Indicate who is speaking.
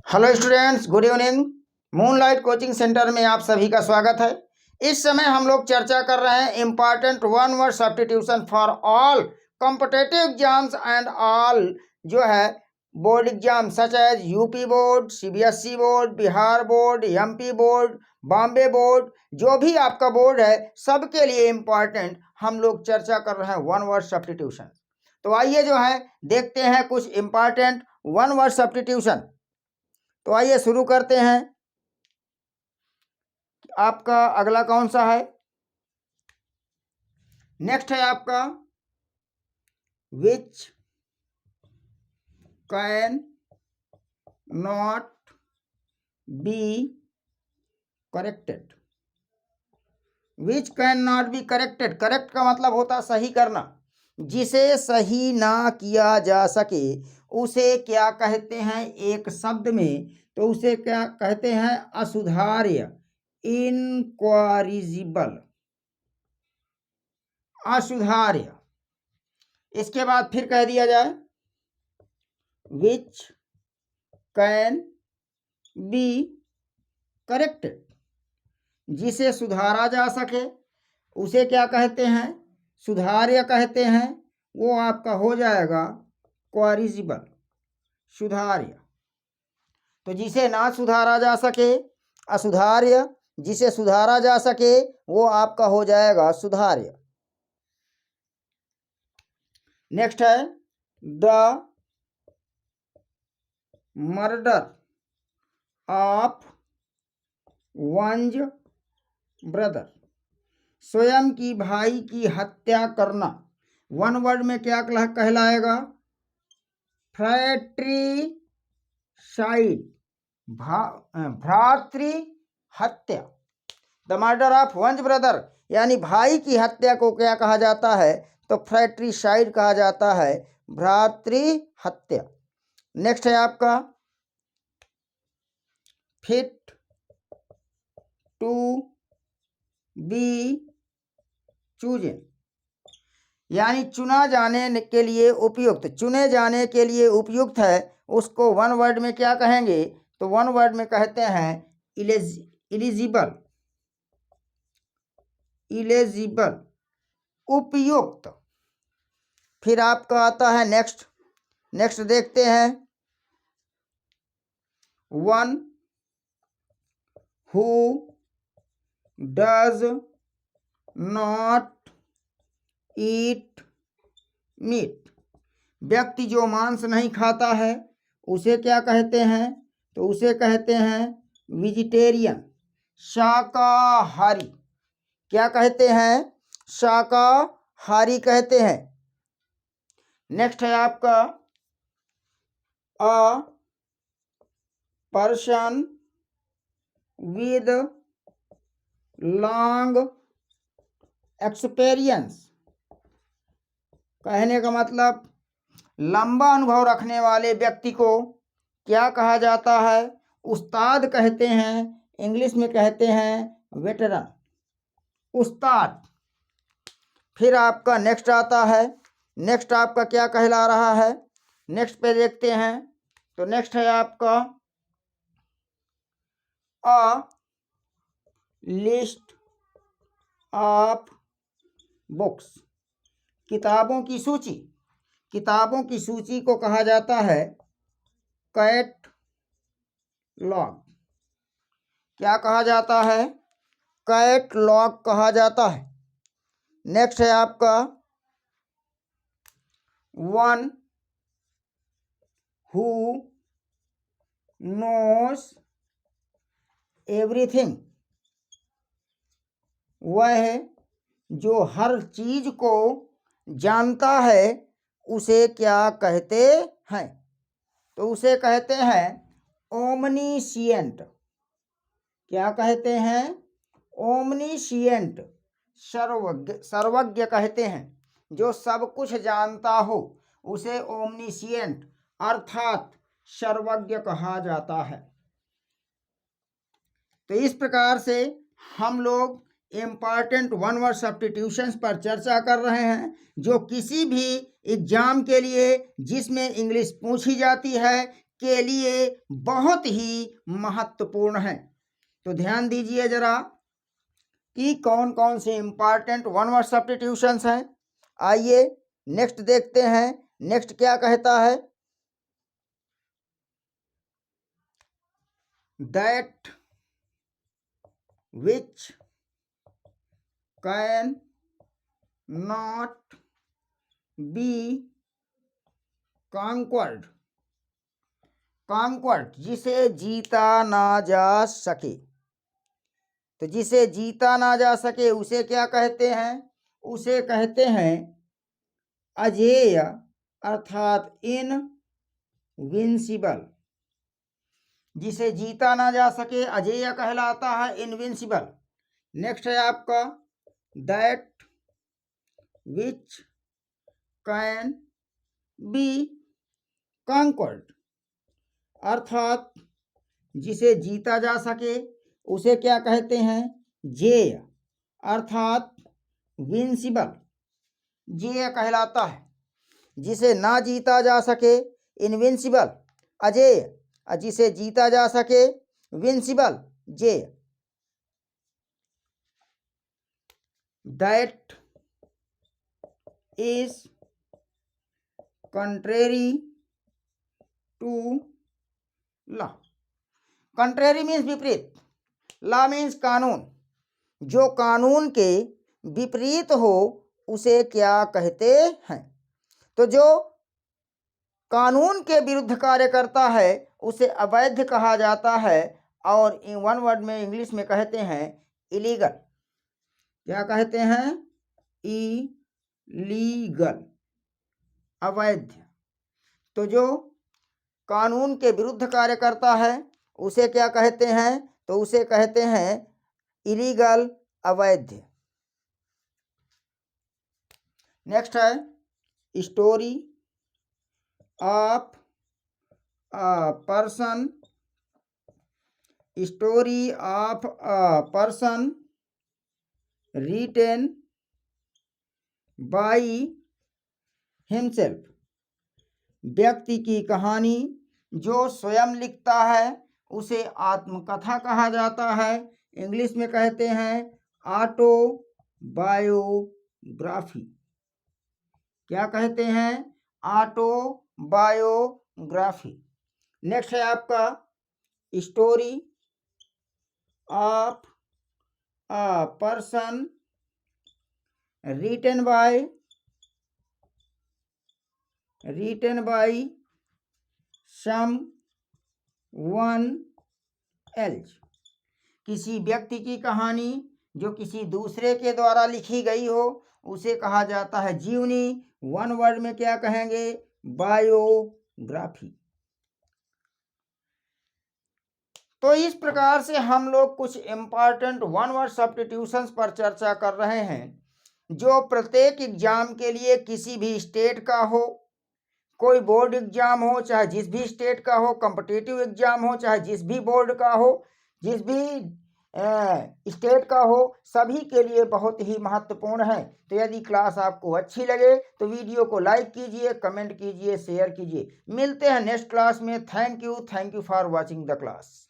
Speaker 1: Hello students, good evening. Moonlight coaching centre में आप सभी का स्वागत है। इस समय हम लोग चर्चा कर रहे हैं important one word substitution for all competitive exams and all जो है board exam such as UP board, CBSE board, Bihar board, MP board, Bombay board, जो भी आपका बोर्ड है सबके लिए इम्पॉर्टेंट हम लोग चर्चा कर रहे हैं वन वर्ड सब्स्टिट्यूशन। तो आइए जो है देखते हैं कुछ इम्पॉर्टेंट वन वर्ड सब्स्टिट्यूशन। तो आइए शुरू करते हैं। आपका अगला कौन सा है? नेक्स्ट है आपका विच can not be corrected. Which can not be corrected, correct का मतलब होता है सही करना। जिसे सही ना किया जा सके उसे क्या कहते हैं एक शब्द में? तो उसे क्या कहते हैं? असुधार्य, इनक्वारिजिबल, असुधार्य। इसके बाद फिर कह दिया जाए विच कैन बी करेक्टेड, जिसे सुधारा जा सके उसे क्या कहते हैं? सुधार्य कहते हैं। वो आपका हो जाएगा क्वारिजिबल, सुधार्य। तो जिसे ना सुधारा जा सके असुधार्य, जिसे सुधारा जा सके वो आपका हो जाएगा सुधार्य। नेक्स्ट है द मर्डर ऑफ वंज ब्रदर, स्वयं की भाई की हत्या करना वन वर्ड में क्या कहलाएगा? फ्रैट्रिसाइड, भ्रातृ हत्या। द मर्डर ऑफ वंज ब्रदर यानी भाई की हत्या को क्या कहा जाता है? तो फ्रैट्रिसाइड कहा जाता है, भ्रातृ हत्या। नेक्स्ट है आपका फिट टू बी चूजन, यानी चुना जाने के लिए उपयुक्त, चुने जाने के लिए उपयुक्त है, उसको वन वर्ड में क्या कहेंगे? तो वन वर्ड में कहते हैं इलिजिबल, इलिजिबल, उपयुक्त। फिर आपका आता है नेक्स्ट, नेक्स्ट देखते हैं one who does not eat meat, व्यक्ति जो मांस नहीं खाता है उसे क्या कहते हैं? तो उसे कहते हैं वेजिटेरियन, शाकाहारी। क्या कहते हैं? शाकाहारी कहते हैं। नेक्स्ट है आपका a person with long experience, कहने का मतलब लंबा अनुभव रखने वाले व्यक्ति को क्या कहा जाता है? उस्ताद कहते हैं, इंग्लिश में कहते हैं वेटरन, उस्ताद। फिर आपका नेक्स्ट आता है, नेक्स्ट आपका क्या कहला रहा है? नेक्स्ट पे देखते हैं। तो नेक्स्ट है आपका अ लिस्ट ऑफ बुक्स, किताबों की सूची। किताबों की सूची को कहा जाता है कैटलॉग। क्या कहा जाता है? कैटलॉग कहा जाता है। नेक्स्ट है आपका वन हु नोस एवरीथिंग, वह है जो हर चीज को जानता है, उसे क्या कहते हैं? तो उसे कहते हैं ओमनीशिएंट। क्या कहते हैं? ओमनीशिएंट, सर्वज्ञ, सर्वज्ञ कहते हैं। जो सब कुछ जानता हो उसे ओमनीशिएंट अर्थात सर्वज्ञ कहा जाता है। तो इस प्रकार से हम लोग इम्पॉर्टेंट वन वर्ड सब्स्टिट्यूशंस पर चर्चा कर रहे हैं, जो किसी भी एग्जाम के लिए जिसमें इंग्लिश पूछी जाती है के लिए बहुत ही महत्वपूर्ण है। तो ध्यान दीजिए जरा कि कौन कौन से इंपॉर्टेंट वन वर्ड सब्स्टिट्यूशंस हैं। आइए नेक्स्ट देखते हैं। नेक्स्ट क्या कहता है, that which can not be conquered. Conquered जिसे जीता ना जा सके। तो जिसे जीता ना जा सके उसे क्या कहते हैं, उसे कहते हैं अजेय अर्थात इनविंसिबल। जिसे जीता ना जा सके अजेय कहलाता है, इनविंसिबल। नेक्स्ट है आपका दैट विच कैन बी कॉन्क्वर्ड अर्थात जिसे जीता जा सके उसे क्या कहते हैं, जेय अर्थात विंसिबल, जेय कहलाता है। जिसे ना जीता जा सके इनविंसिबल, अजेय। जिसे जीता जा सके विंसिबल, जेय। That is contrary to law. Contrary means विपरीत, लॉ मीन्स कानून। जो कानून के विपरीत हो उसे क्या कहते हैं। तो जो कानून के विरुद्ध कार्य करता है उसे अवैध कहा जाता है, और वन वर्ड में इंग्लिश में कहते हैं इलीगल। क्या कहते हैं, इलीगल, अवैध। तो जो कानून के विरुद्ध कार्य करता है उसे क्या कहते हैं, तो उसे कहते हैं इलीगल, अवैध। नेक्स्ट है story of a person. Story of a person written by himself. व्यक्ति की कहानी जो स्वयं लिखता है उसे आत्मकथा कहा जाता है। इंग्लिश में कहते हैं ऑटोबायोग्राफी। क्या कहते हैं, ऑटोबायोग्राफी। नेक्स्ट है आपका story of a person written by someone else. किसी व्यक्ति की कहानी जो किसी दूसरे के द्वारा लिखी गई हो उसे कहा जाता है जीवनी। वन वर्ड में क्या कहेंगे, बायोग्राफी। तो इस प्रकार से हम लोग कुछ इम्पॉर्टेंट वन वर्ड सब्स्टिट्यूशंस पर चर्चा कर रहे हैं, जो प्रत्येक एग्जाम के लिए किसी भी स्टेट का हो, कोई बोर्ड एग्जाम हो चाहे जिस भी स्टेट का हो, कॉम्पिटिटिव एग्जाम हो चाहे जिस भी बोर्ड का हो, जिस भी स्टेट का हो, सभी के लिए बहुत ही महत्वपूर्ण है। तो यदि क्लास आपको अच्छी लगे तो वीडियो को लाइक कीजिए, कमेंट कीजिए, शेयर कीजिए। मिलते हैं नेक्स्ट क्लास में। Thank you for watching the class.